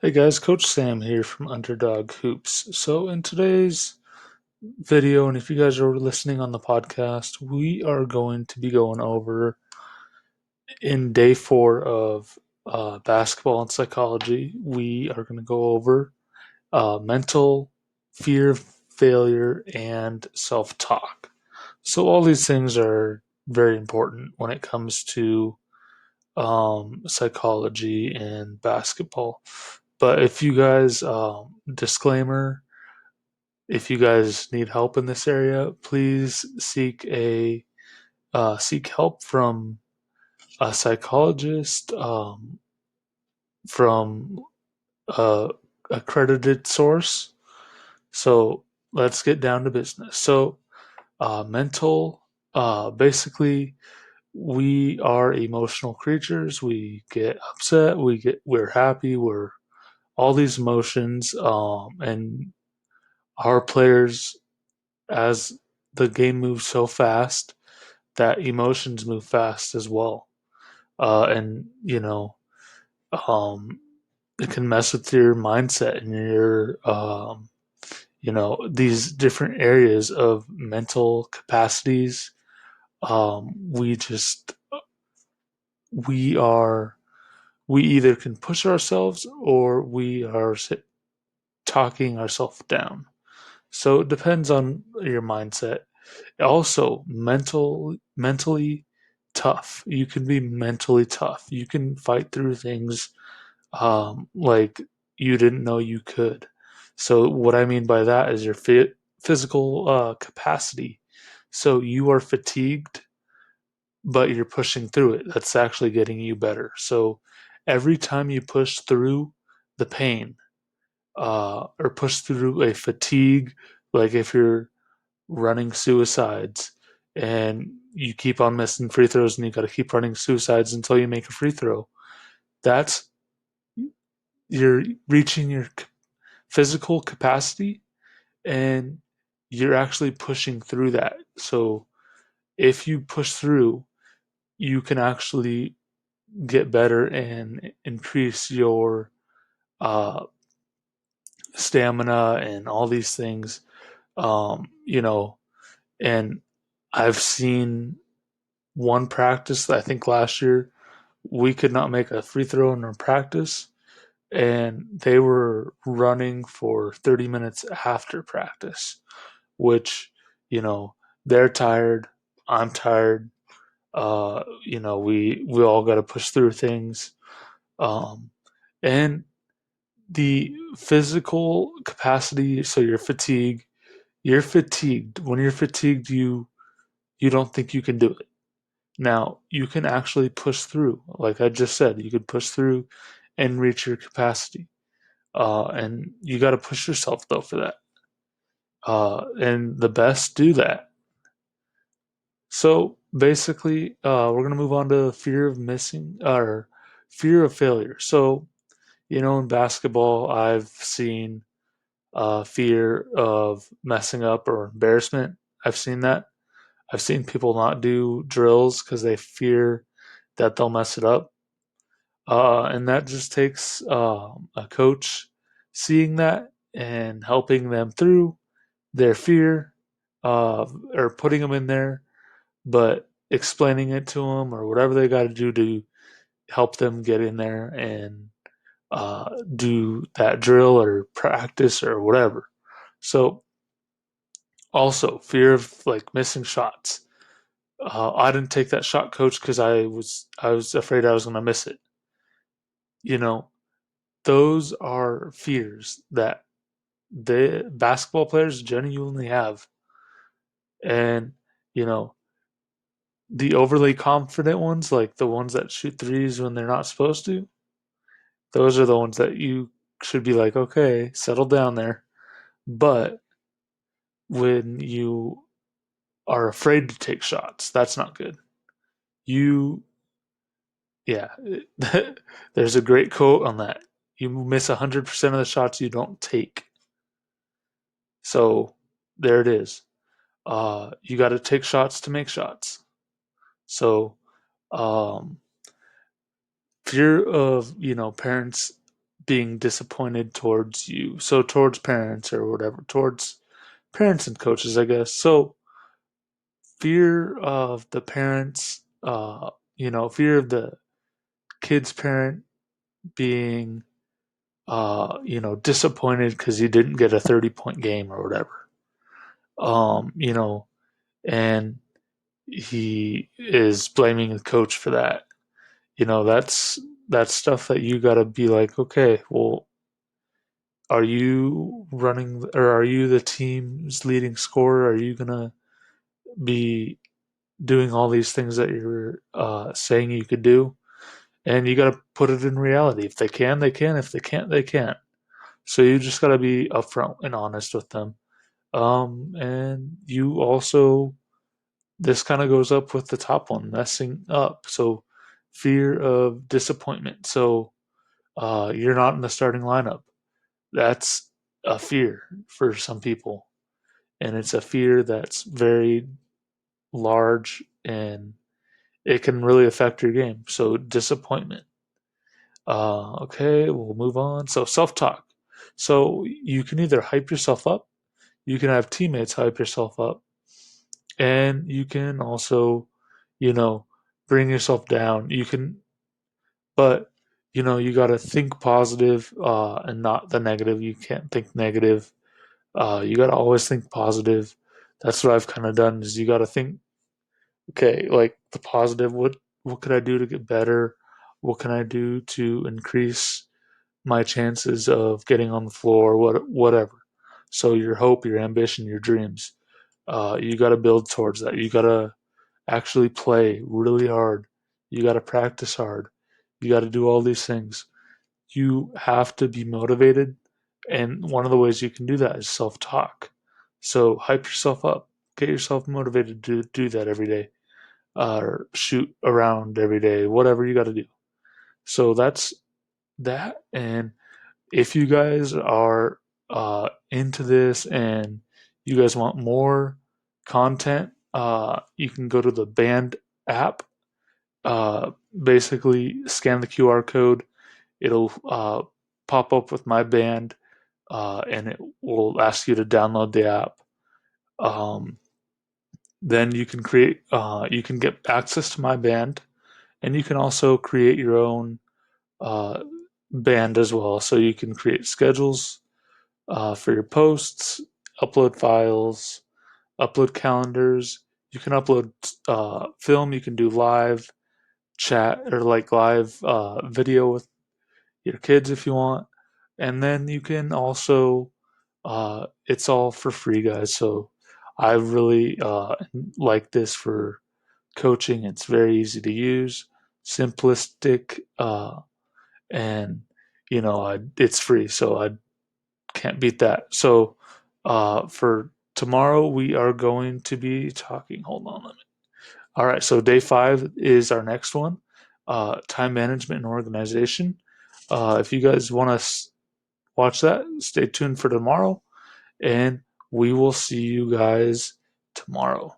Hey guys, Coach Sam here from Underdog Hoops. So, in today's video, and if you guys are listening on the podcast, we are going to be going over in day 4 of basketball and psychology. We are going to go over mental, fear of failure, and self talk. So, all these things are very important when it comes to psychology and basketball. But if you guys, disclaimer, if you guys need help in this area, please seek help from a psychologist, from a accredited source. So let's get down to business. So mental, basically, we are emotional creatures. We get upset. We're happy. We're all these emotions, and our players, as the game moves so fast, that emotions move fast as well. And um, it can mess with your mindset and your these different areas of mental capacities. We just we are we either can push ourselves or we are talking ourselves down. So it depends on your mindset. Also, mentally tough. You can be mentally tough. You can fight through things like you didn't know you could. So what I mean by that is your physical capacity. So you are fatigued, but you're pushing through it. That's actually getting you better. So every time you push through the pain, or push through a fatigue, like if you're running suicides and you keep on missing free throws and you got to keep running suicides until you make a free throw, that's you're reaching your physical capacity and you're actually pushing through that. So if you push through, you can actually get better and increase your uh, stamina and all these things. Um, you know, and I've seen one practice, I think last year, we could not make a free throw in our practice, and they were running for 30 minutes after practice, which, you know, they're tired, I'm tired. We all got to push through things. Um, and the physical capacity, so you're fatigued. When you're fatigued, you don't think you can do it. Now, you can actually push through. Like I just said, you could push through and reach your capacity. And you got to push yourself, though, for that. And the best do that. So basically, we're going to move on to fear of missing or fear of failure. So, in basketball, I've seen fear of messing up or embarrassment. I've seen that. I've seen people not do drills because they fear that they'll mess it up. And that just takes a coach seeing that and helping them through their fear, or putting them in there, but explaining it to them or whatever they got to do to help them get in there and do that drill or practice or whatever. So, also fear of like missing shots. I didn't take that shot, coach, because I was afraid I was going to miss it. You know, those are fears that the basketball players genuinely have. And, you know, the overly confident ones, like the ones that shoot threes when they're not supposed to, those are the ones that you should be like, okay, settle down there. But when you are afraid to take shots, that's not good. You, yeah, there's a great quote on that. You miss 100% of the shots you don't take. So there it is. You got to take shots to make shots. So, um, fear of parents being disappointed towards you. So towards parents or whatever, towards parents and coaches, I guess. So fear of the parents, fear of the kid's parent being, disappointed because he didn't get a 30-point game or whatever. Um, you know, and he is blaming the coach for that. That's stuff that you got to be like, okay, well, are you running or are you the team's leading scorer? Are you gonna be doing all these things that you're saying you could do? And you got to put it in reality. If they can, they can. If they can't, they can't. So you just got to be upfront and honest with them. And you also, this kind of goes up with the top one, messing up. So fear of disappointment. So you're not in the starting lineup. That's a fear for some people. And it's a fear that's very large and it can really affect your game. So disappointment. Okay, we'll move on. So self-talk. So you can either hype yourself up, you can have teammates hype yourself up, and you can also, you know, bring yourself down. But you got to think positive and not the negative. You can't think negative. You got to always think positive. That's what I've kind of done. Is you got to think, okay, like the positive. What could I do to get better? What can I do to increase my chances of getting on the floor? Whatever. So your hope, your ambition, your dreams. You got to build towards that. You got to actually play really hard. You got to practice hard. You got to do all these things. You have to be motivated. And one of the ways you can do that is self talk. So hype yourself up. Get yourself motivated to do that every day, or shoot around every day, whatever you got to do. So that's that. And if you guys are into this and you guys want more content, you can go to the band app. Basically, scan the QR code. It'll pop up with my band, and it will ask you to download the app. Um, then you can get access to my band, and you can also create your own uh, band as well. So you can create schedules for your posts, upload files, upload calendars. You can upload film. You can do live chat or like live video with your kids if you want. And then you can also, it's all for free, guys. So I really like this for coaching. It's very easy to use, simplistic, and it's free. So I can't beat that. So for tomorrow, we are going to be talking. Hold on a minute. All right. So day 5 is our next one, time management and organization. If you guys want to watch that, stay tuned for tomorrow, and we will see you guys tomorrow.